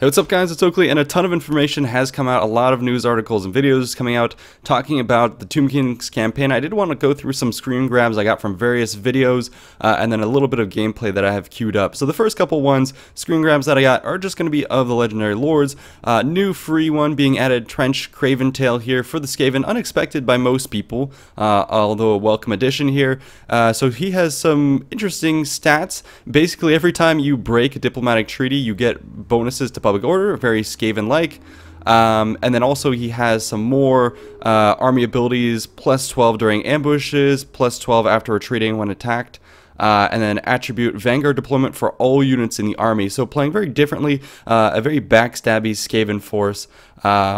Hey, what's up guys, it's Oakley, and a ton of information has come out, a lot of news articles and videos coming out talking about the Tomb Kings campaign. I did want to go through some screen grabs I got from various videos, and then a little bit of gameplay that I have queued up. So the first couple ones, screen grabs that I got, are just going to be of the Legendary Lords. New free one being added, Trench Craventail here for the Skaven, unexpected by most people, although a welcome addition here. So he has some interesting stats. Basically every time you break a diplomatic treaty, you get bonuses to public order, very Skaven-like. And then also he has some more army abilities, plus 12 during ambushes, plus 12 after retreating when attacked. And then attribute Vanguard deployment for all units in the army. So playing very differently, a very backstabby Skaven force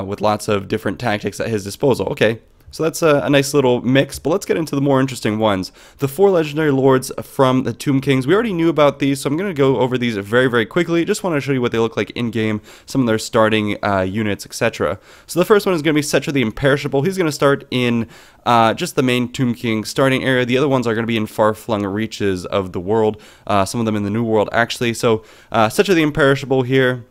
with lots of different tactics at his disposal. Okay. So that's a nice little mix, but let's get into the more interesting ones. The 4 Legendary Lords from the Tomb Kings. We already knew about these, so I'm going to go over these very, very quickly. Just want to show you what they look like in-game, some of their starting units, etc. So the first one is going to be Setcher the Imperishable. He's going to start in just the main Tomb King starting area. The other ones are going to be in far-flung reaches of the world, some of them in the New World, actually. So Setcher the Imperishable here,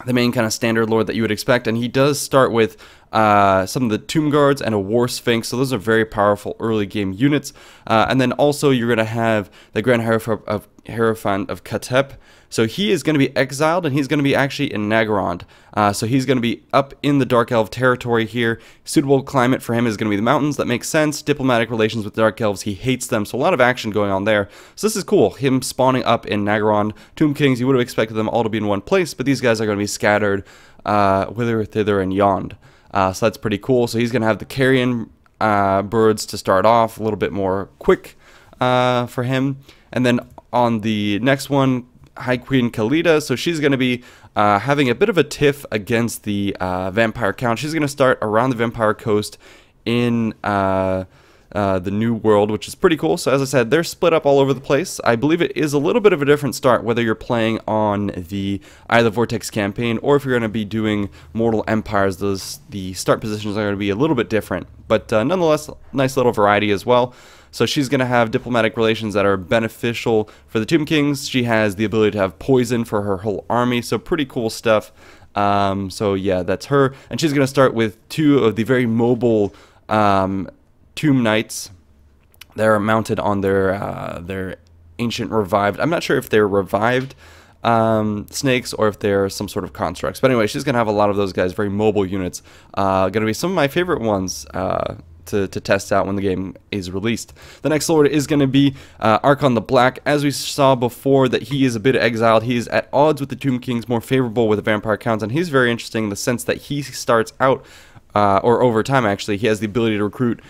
the main kind of standard lord that you would expect, and he does start with some of the Tomb Guards and a War Sphinx, so those are very powerful early game units. And then also you're going to have the Grand Hierophant of Katep. So he is going to be exiled, and he's going to be actually in Nagarond. So he's going to be up in the Dark Elf territory here. Suitable climate for him is going to be the mountains. That makes sense. Diplomatic relations with Dark Elves, he hates them, so a lot of action going on there. So this is cool, him spawning up in Nagarond. Tomb Kings, you would have expected them all to be in one place, but these guys are going to be scattered whither, thither, and yond. So that's pretty cool. So he's going to have the carrion birds to start off, a little bit more quick for him. And then on the next one, High Queen Khalida, so she's going to be having a bit of a tiff against the Vampire Count. She's going to start around the Vampire Coast in the New World, which is pretty cool. So as I said, they're split up all over the place. I believe it is a little bit of a different start, whether you're playing on either Vortex Campaign or if you're going to be doing Mortal Empires. The start positions are going to be a little bit different, but nonetheless, nice little variety as well. So she's going to have diplomatic relations that are beneficial for the Tomb Kings. She has the ability to have poison for her whole army, so pretty cool stuff. So yeah, that's her. And she's going to start with 2 of the very mobile Tomb Knights. They're mounted on their ancient revived. I'm not sure if they're revived snakes or if they're some sort of constructs. But anyway, she's going to have a lot of those guys, very mobile units. Going to be some of my favorite ones to test out when the game is released. The next lord is going to be Archon the Black. As we saw before, that he is a bit exiled. He is at odds with the Tomb Kings, more favorable with the Vampire Counts, and he's very interesting in the sense that he starts out, or over time actually, he has the ability to recruit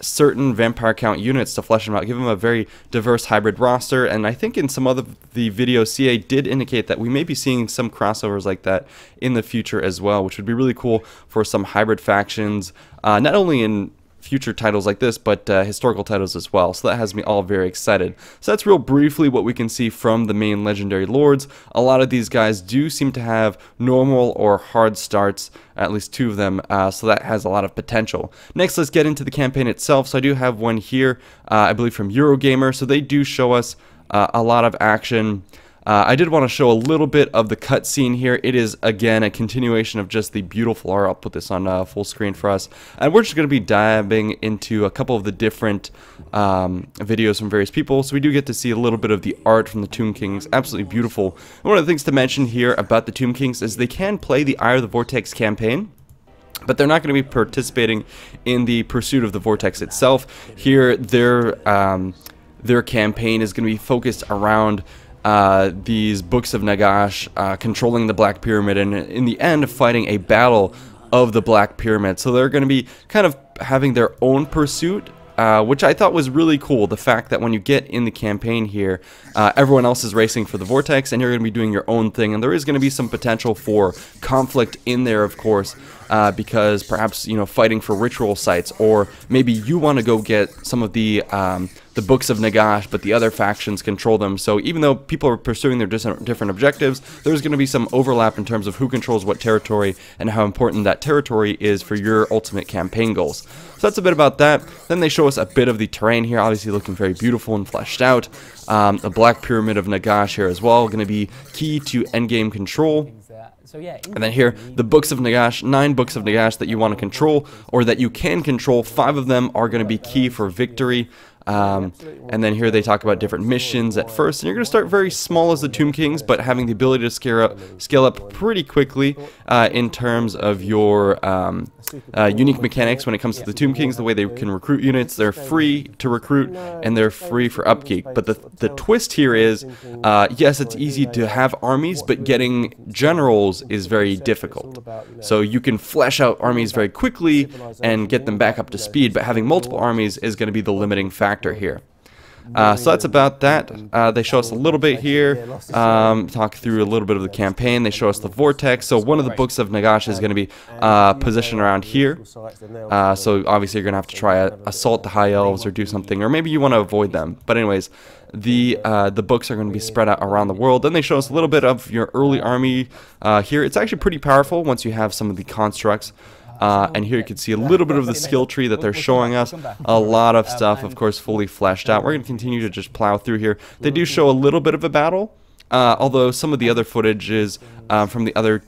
certain Vampire Count units to flesh them out, give them a very diverse hybrid roster. And I think in some of the videos, CA did indicate that we may be seeing some crossovers like that in the future as well, which would be really cool for some hybrid factions, not only in future titles like this, but historical titles as well. So that has me all very excited. So that's real briefly what we can see from the main Legendary Lords. A lot of these guys do seem to have normal or hard starts, at least 2 of them, so that has a lot of potential. Next, let's get into the campaign itself. So I do have one here, I believe from Eurogamer, so they do show us a lot of action. I did want to show a little bit of the cutscene here. It is, again, a continuation of just the beautiful art. I'll put this on full screen for us. And we're just going to be diving into a couple of the different videos from various people. So we do get to see a little bit of the art from the Tomb Kings. Absolutely beautiful. And one of the things to mention here about the Tomb Kings is they can play the Eye of the Vortex campaign, but they're not going to be participating in the pursuit of the Vortex itself. Here, their campaign is going to be focused around these books of Nagash, controlling the Black Pyramid, and in the end fighting a battle of the Black Pyramid. So they're going to be kind of having their own pursuit, which I thought was really cool. The fact that when you get in the campaign here, everyone else is racing for the Vortex and you're going to be doing your own thing, and there is going to be some potential for conflict in there, of course, because perhaps, you know, fighting for ritual sites, or maybe you want to go get some of the the books of Nagash, but the other factions control them. So even though people are pursuing their different objectives, there's going to be some overlap in terms of who controls what territory and how important that territory is for your ultimate campaign goals. So that's a bit about that. Then they show us a bit of the terrain here, obviously looking very beautiful and fleshed out. The Black Pyramid of Nagash here as well, going to be key to endgame control. And then here, the books of Nagash, 9 books of Nagash that you want to control, or that you can control. 5 of them are going to be key for victory. And then here they talk about different missions at first, and you're going to start very small as the Tomb Kings, but having the ability to scale up pretty quickly in terms of your unique mechanics when it comes to the Tomb Kings, the way they can recruit units. They're free to recruit, and they're free for upkeep. But the twist here is, yes, it's easy to have armies, but getting generals is very difficult. So you can flesh out armies very quickly and get them back up to speed, but having multiple armies is going to be the limiting factor here. So that's about that. They show us a little bit here, talk through a little bit of the campaign. They show us the Vortex. So one of the books of Nagash is going to be positioned around here. So obviously you're going to have to try assault the High Elves or do something, or maybe you want to avoid them. But anyways, the books are going to be spread out around the world. Then they show us a little bit of your early army here. It's actually pretty powerful once you have some of the constructs. And here you can see a little bit of the skill tree that they're showing us. A lot of stuff, of course, fully fleshed out. We're going to continue to just plow through here. They do show a little bit of a battle, although some of the other footage is from the other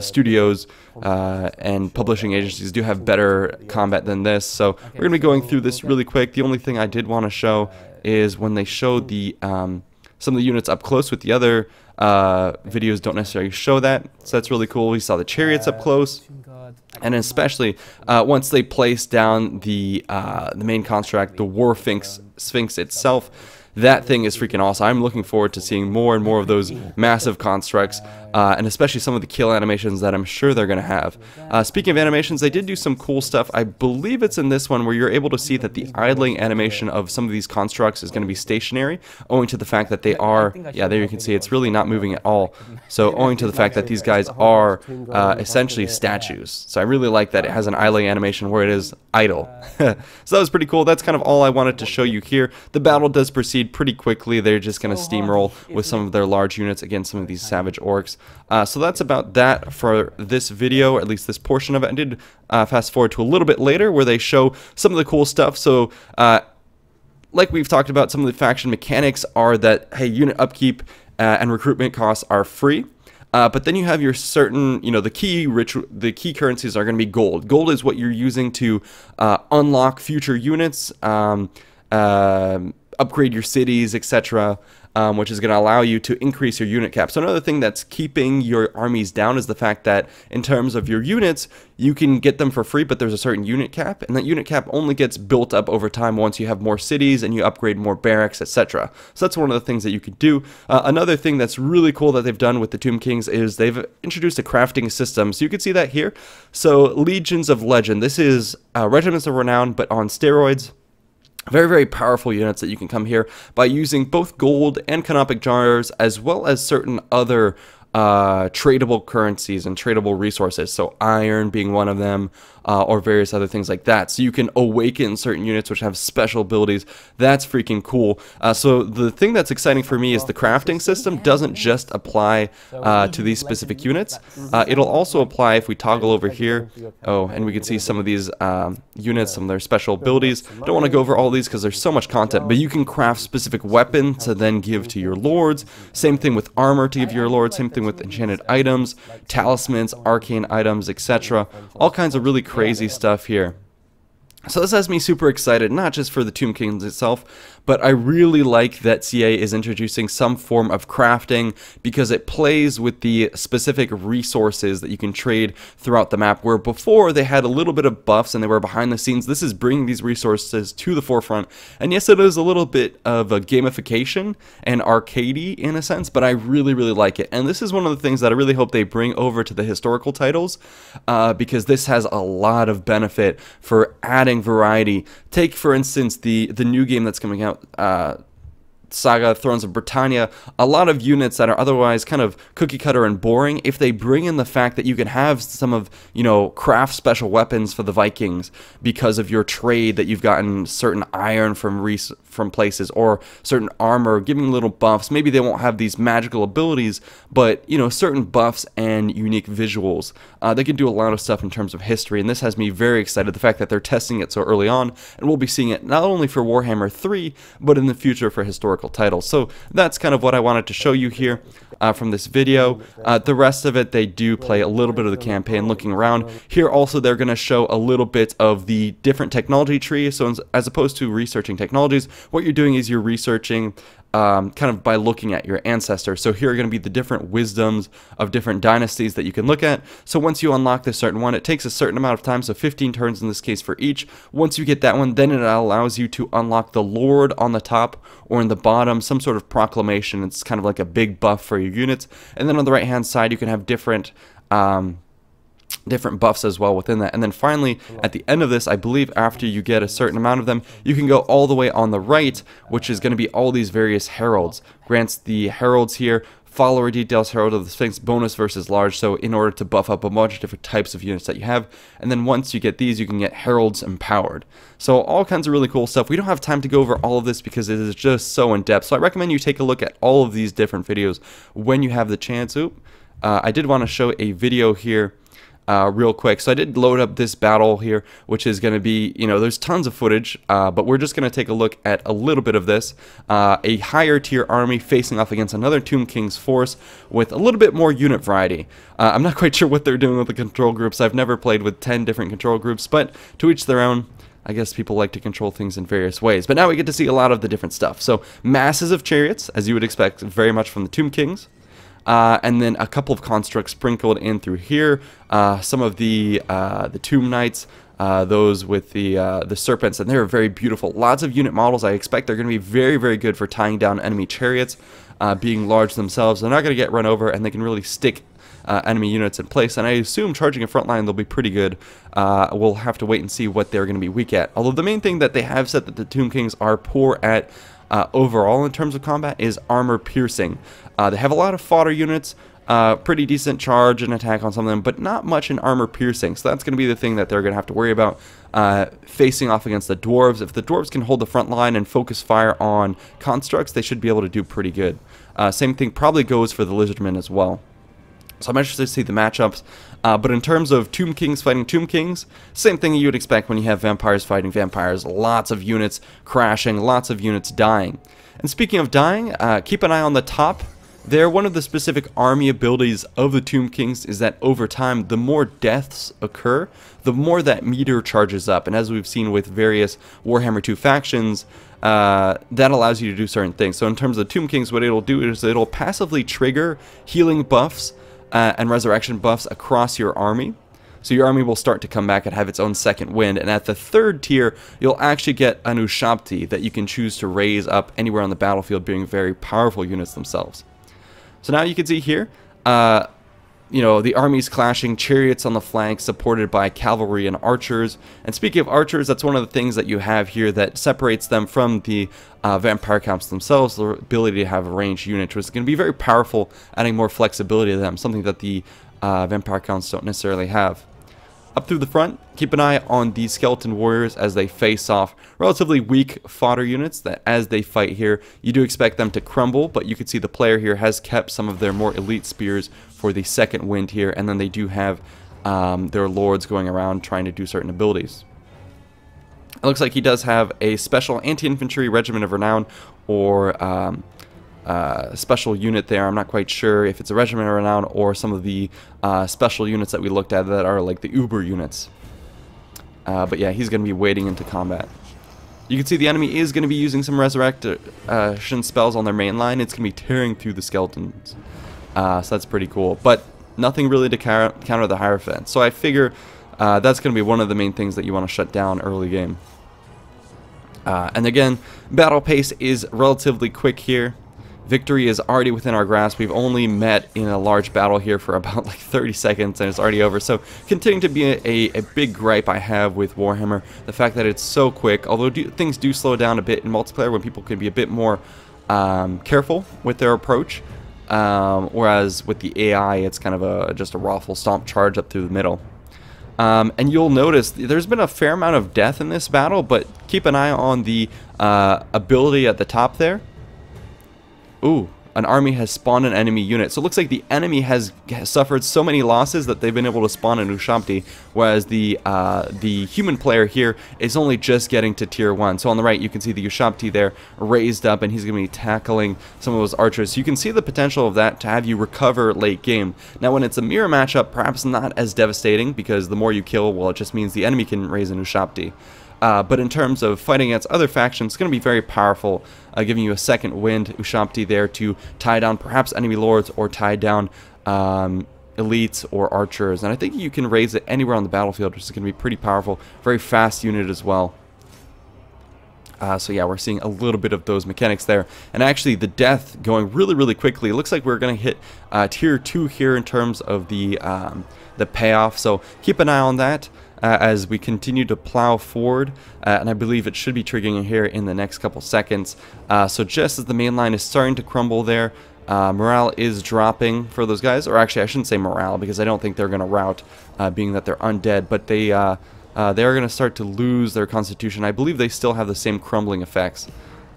studios and publishing agencies do have better combat than this. So we're going to be going through this really quick. The only thing I did want to show is when they showed the some of the units up close with the other videos don't necessarily show that, so that's really cool. We saw the chariots up close, and especially once they place down the main construct, the War Sphinx itself. That thing is freaking awesome. I'm looking forward to seeing more and more of those massive constructs, and especially some of the kill animations that I'm sure they're going to have. Speaking of animations, they did do some cool stuff. I believe it's in this one where you're able to see that the idling animation of some of these constructs is going to be stationary, owing to the fact that they are, yeah, there you can see it's really not moving at all. So owing to the fact that these guys are essentially statues. So I really like that it has an idling animation where it is idle. So that was pretty cool. That's kind of all I wanted to show you here. The battle does proceed pretty quickly. They're just going to steamroll with some of their large units against some of these savage orcs. So that's about that for this video, or at least this portion of it. I did fast forward to a little bit later where they show some of the cool stuff. So like we've talked about, some of the faction mechanics are that, hey, unit upkeep and recruitment costs are free. But then you have your certain, you know, the key currencies are going to be gold. Gold is what you're using to unlock future units, upgrade your cities, etc., which is going to allow you to increase your unit cap. So another thing that's keeping your armies down is the fact that in terms of your units, you can get them for free, but there's a certain unit cap, and that unit cap only gets built up over time once you have more cities and you upgrade more barracks, etc. So that's one of the things that you could do. Another thing that's really cool that they've done with the Tomb Kings is they've introduced a crafting system. So you can see that here. So Legions of Legend. This is Regiments of Renown, but on steroids. Very, very powerful units that you can come here by using both gold and canopic jars, as well as certain other tradable currencies and tradable resources. So iron being one of them, or various other things like that. So you can awaken certain units which have special abilities. That's freaking cool. So the thing that's exciting for me is the crafting system doesn't just apply to these specific units. It'll also apply if we toggle over here. Oh, and we can see some of these units, some of their special abilities. I don't want to go over all these because there's so much content, but you can craft specific weapons to then give to your lords. Same thing with armor to give your lords. Same thing with enchanted items, talismans, arcane items, etc. All kinds of really crazy stuff here. So this has me super excited, not just for the Tomb Kings itself, but I really like that CA is introducing some form of crafting because it plays with the specific resources that you can trade throughout the map, where before they had a little bit of buffs and they were behind the scenes. This is bringing these resources to the forefront, and yes, it is a little bit of a gamification and arcadey in a sense, but I really, really like it. And this is one of the things that I really hope they bring over to the historical titles, because this has a lot of benefit for adding variety. Take, for instance, the new game that's coming out Saga, Thrones of Britannia, a lot of units that are otherwise kind of cookie cutter and boring, if they bring in the fact that you can have some of, you know, craft special weapons for the Vikings because of your trade, that you've gotten certain iron from places, or certain armor, giving little buffs. Maybe they won't have these magical abilities, but, you know, certain buffs and unique visuals. They can do a lot of stuff in terms of history, and this has me very excited, the fact that they're testing it so early on, and we'll be seeing it not only for Warhammer 3, but in the future for historical titles. So that's kind of what I wanted to show you here from this video. The rest of it, they do play a little bit of the campaign, looking around. Here also they're going to show a little bit of the different technology tree. So as opposed to researching technologies, what you're doing is you're researching kind of by looking at your ancestors. So here are going to be the different wisdoms of different dynasties that you can look at. So once you unlock this certain one, it takes a certain amount of time, so 15 turns in this case for each. Once you get that one, then it allows you to unlock the Lord on the top or in the bottom, some sort of proclamation. It's kind of like a big buff for your units. And then on the right hand side, you can have different buffs as well within that. And then finally, at the end of this, I believe after you get a certain amount of them, you can go all the way on the right, which is going to be all these various heralds. Grants the heralds here, follower details, herald of the Sphinx, bonus versus large, so in order to buff up a bunch of different types of units that you have. And then once you get these, you can get heralds empowered. So all kinds of really cool stuff. We don't have time to go over all of this because it is just so in depth, so I recommend you take a look at all of these different videos when you have the chance. I did want to show a video here real quick. So I did load up this battle here, which is going to be, you know, there's tons of footage, but we're just going to take a look at a little bit of this. A higher tier army facing off against another Tomb King's force with a little bit more unit variety. I'm not quite sure what they're doing with the control groups. I've never played with 10 different control groups, but to each their own. I guess people like to control things in various ways. But now we get to see a lot of the different stuff. So masses of chariots, as you would expect very much from the Tomb Kings. And then a couple of constructs sprinkled in through here. Some of the Tomb Knights, those with the serpents, and they're very beautiful. Lots of unit models. I expect they're going to be very, very good for tying down enemy chariots, being large themselves. They're not going to get run over, and they can really stick enemy units in place. And I assume charging a front line, they'll be pretty good. We'll have to wait and see what they're going to be weak at. Although the main thing that they have said that the Tomb Kings are poor at overall in terms of combat is armor piercing. They have a lot of fodder units, pretty decent charge and attack on some of them, but not much in armor piercing. So that's going to be the thing that they're going to have to worry about facing off against the dwarves. If the dwarves can hold the front line and focus fire on constructs, they should be able to do pretty good. Same thing probably goes for the lizardmen as well. So I'm interested to see the matchups. But in terms of Tomb Kings fighting Tomb Kings, same thing you would expect when you have vampires fighting vampires. Lots of units crashing, lots of units dying. And speaking of dying, keep an eye on the top. There, one of the specific army abilities of the Tomb Kings is that over time, the more deaths occur, the more that meter charges up. And as we've seen with various Warhammer 2 factions, that allows you to do certain things. So in terms of the Tomb Kings, what it'll do is it'll passively trigger healing buffs and resurrection buffs across your army. So your army will start to come back and have its own second wind. And at the third tier, you'll actually get an Ushabti that you can choose to raise up anywhere on the battlefield, being very powerful units themselves. So now you can see here, you know, the armies clashing, chariots on the flank supported by cavalry and archers. And speaking of archers, that's one of the things that you have here that separates them from the vampire counts themselves, the ability to have a ranged unit, which is going to be very powerful, adding more flexibility to them, something that the vampire counts don't necessarily have. Up through the front, keep an eye on the skeleton warriors as they face off relatively weak fodder units that as they fight here, you do expect them to crumble, but you can see the player here has kept some of their more elite spears for the second wind here, and then they do have their lords going around trying to do certain abilities. It looks like he does have a special anti-infantry regiment of renown, or special unit there. I'm not quite sure if it's a regiment of renown or some of the special units that we looked at that are like the Uber units. But yeah, he's going to be wading into combat. You can see the enemy is going to be using some resurrection spells on their main line. It's going to be tearing through the skeletons. So that's pretty cool. But nothing really to counter the Hierophant. So I figure that's going to be one of the main things that you want to shut down early game. And again, battle pace is relatively quick here. Victory is already within our grasp. We've only met in a large battle here for about like 30 seconds and it's already over. So continuing to be a big gripe I have with Warhammer, the fact that it's so quick, although things do slow down a bit in multiplayer when people can be a bit more careful with their approach. Whereas with the AI, it's kind of just a raffle stomp charge up through the middle. And you'll notice there's been a fair amount of death in this battle, but keep an eye on the ability at the top there. Ooh, an army has spawned an enemy unit. So it looks like the enemy has suffered so many losses that they've been able to spawn an Ushabti, whereas the human player here is only just getting to tier 1. So on the right you can see the Ushabti there raised up, and he's going to be tackling some of those archers. So you can see the potential of that to have you recover late game. Now when it's a mirror matchup, perhaps not as devastating, because the more you kill, well, it just means the enemy can raise an Ushabti. But in terms of fighting against other factions, it's going to be very powerful, giving you a second wind Ushabti there to tie down perhaps enemy lords or tie down elites or archers. And I think you can raise it anywhere on the battlefield, which is going to be pretty powerful. Very fast unit as well. So yeah, we're seeing a little bit of those mechanics there. And actually the death going really, really quickly. It looks like we're going to hit tier 2 here in terms of the payoff. So keep an eye on that. As we continue to plow forward, and I believe it should be triggering here in the next couple seconds. So just as the main line is starting to crumble there, morale is dropping for those guys, or actually I shouldn't say morale, because I don't think they're going to rout, being that they're undead, but they are going to start to lose their constitution. I believe they still have the same crumbling effects.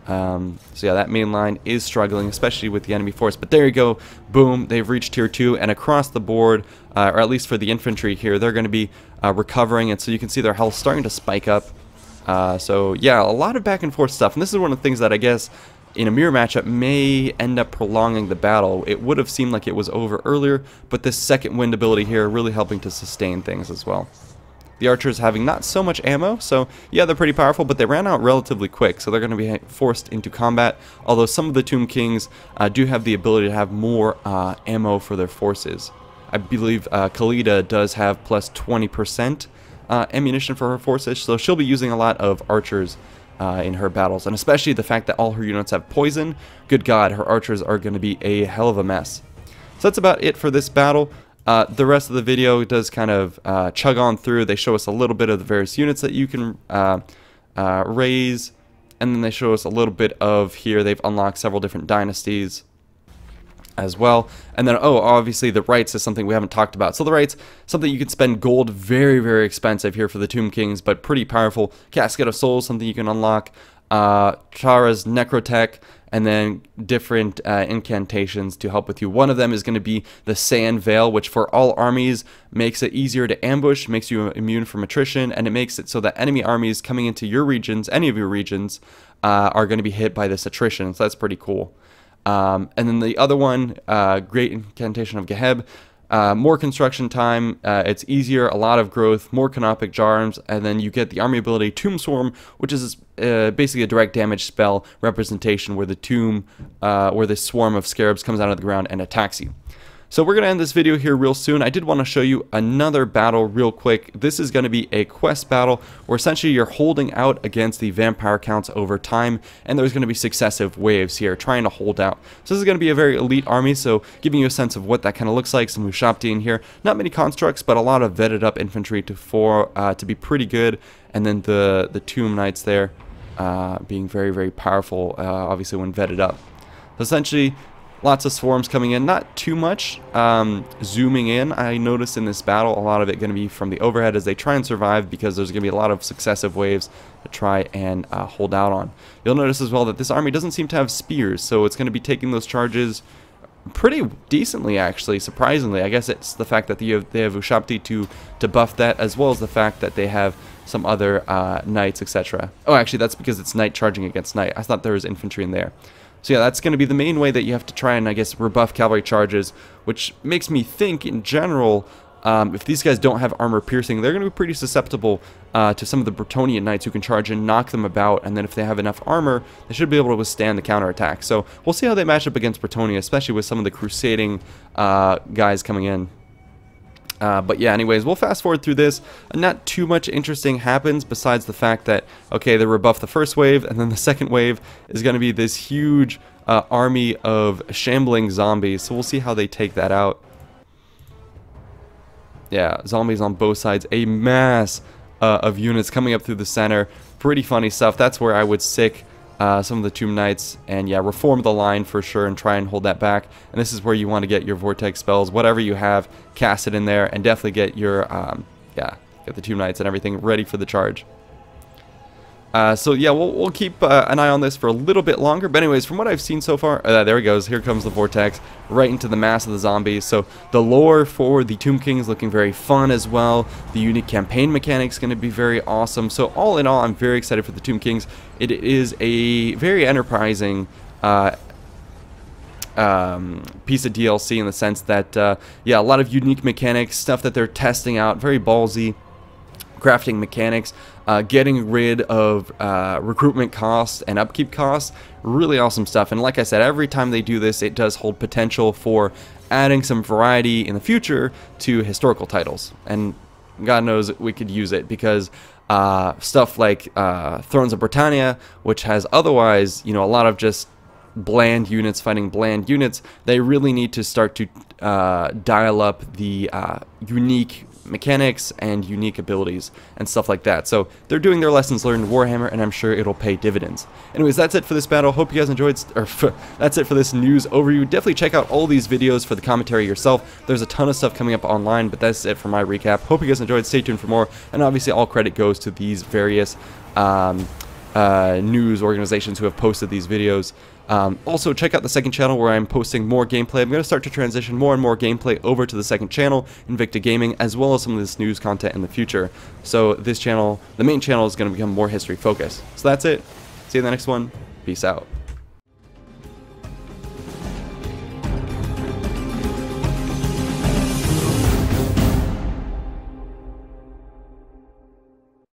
So yeah, that main line is struggling, especially with the enemy force. But there you go, boom, they've reached tier 2, and across the board, or at least for the infantry here, they're going to be recovering, and so you can see their health starting to spike up. So yeah, a lot of back and forth stuff, and this is one of the things that I guess in a mirror matchup may end up prolonging the battle. It would have seemed like it was over earlier, but this second wind ability here really helping to sustain things as well. The archers having not so much ammo, so yeah, they're pretty powerful, but they ran out relatively quick, so they're going to be forced into combat, although some of the Tomb Kings do have the ability to have more ammo for their forces. I believe Khalida does have plus 20% ammunition for her forces, so she'll be using a lot of archers in her battles, and especially the fact that all her units have poison. Good God, her archers are going to be a hell of a mess. So that's about it for this battle. The rest of the video does kind of chug on through. They show us a little bit of the various units that you can raise, and then they show us a little bit of here. They've unlocked several different dynasties as well. And then, oh, obviously the rights is something we haven't talked about. So the rights, something you can spend gold, very, very expensive here for the Tomb Kings, but pretty powerful. Casket of Souls, something you can unlock. Chara's Necrotech, and then different incantations to help with you. One of them is going to be the Sand Veil, which for all armies makes it easier to ambush, makes you immune from attrition, and it makes it so that enemy armies coming into your regions, any of your regions, are going to be hit by this attrition. So that's pretty cool. And then the other one, Great Incantation of Geheb. More construction time, it's easier, a lot of growth, more canopic charms, and then you get the army ability Tomb Swarm, which is basically a direct damage spell representation where the tomb, where the swarm of scarabs comes out of the ground and attacks you. So we're going to end this video here real soon. I did want to show you another battle real quick. This is going to be a quest battle where essentially you're holding out against the vampire counts over time, and there's going to be successive waves here trying to hold out. So this is going to be a very elite army, so giving you a sense of what that kind of looks like. Some Ushabti in here. Not many constructs, but a lot of vetted up infantry to be pretty good. And then the Tomb Knights there being very, very powerful, obviously when vetted up. So essentially, lots of swarms coming in, not too much zooming in. I noticed in this battle a lot of it going to be from the overhead as they try and survive, because there's going to be a lot of successive waves to try and hold out on. You'll notice as well that this army doesn't seem to have spears, so it's going to be taking those charges pretty decently, actually, surprisingly. I guess it's the fact that they have Ushabti to buff that, as well as the fact that they have some other knights, etc. Oh, actually, that's because it's knight charging against knight. I thought there was infantry in there. So yeah, that's going to be the main way that you have to try and, I guess, rebuff cavalry charges, which makes me think, in general, if these guys don't have armor piercing, they're going to be pretty susceptible to some of the Bretonnian knights who can charge and knock them about, and then if they have enough armor, they should be able to withstand the counterattack. So we'll see how they match up against Bretonnia, especially with some of the crusading guys coming in. But yeah, anyways, we'll fast forward through this. Not too much interesting happens besides the fact that, okay, they rebuff the first wave, and then the second wave is going to be this huge army of shambling zombies. So we'll see how they take that out. Yeah, zombies on both sides. A mass of units coming up through the center. Pretty funny stuff. That's where I would sick some of the Tomb Knights, and yeah, reform the line for sure and try and hold that back. And this is where you want to get your Vortex spells, whatever you have, cast it in there, and definitely get your, get the Tomb Knights and everything ready for the charge. So yeah, we'll keep an eye on this for a little bit longer. But anyways, from what I've seen so far, there he goes. Here comes the Vortex right into the mass of the zombies. So the lore for the Tomb King is looking very fun as well. The unique campaign mechanics going to be very awesome. So all in all, I'm very excited for the Tomb Kings. It is a very enterprising piece of DLC in the sense that, yeah, a lot of unique mechanics, stuff that they're testing out, very ballsy. Crafting mechanics, getting rid of recruitment costs and upkeep costs, really awesome stuff. And like I said, every time they do this, it does hold potential for adding some variety in the future to historical titles. And God knows we could use it, because stuff like Thrones of Britannia, which has otherwise, you know, a lot of just bland units fighting bland units, they really need to start to dial up the unique mechanics and unique abilities and stuff like that. So they're doing their lessons learned in Warhammer, and I'm sure it'll pay dividends. Anyways, that's it for this battle. Hope you guys enjoyed, or that's it for this news overview. Definitely check out all these videos for the commentary yourself. There's a ton of stuff coming up online, but that's it for my recap. Hope you guys enjoyed. Stay tuned for more, and obviously all credit goes to these various news organizations who have posted these videos. Also, check out the second channel where I'm posting more gameplay. I'm going to start to transition more and more gameplay over to the second channel, Invicta Gaming, as well as some of this news content in the future. So this channel, the main channel, is going to become more history focused. So that's it. See you in the next one. Peace out.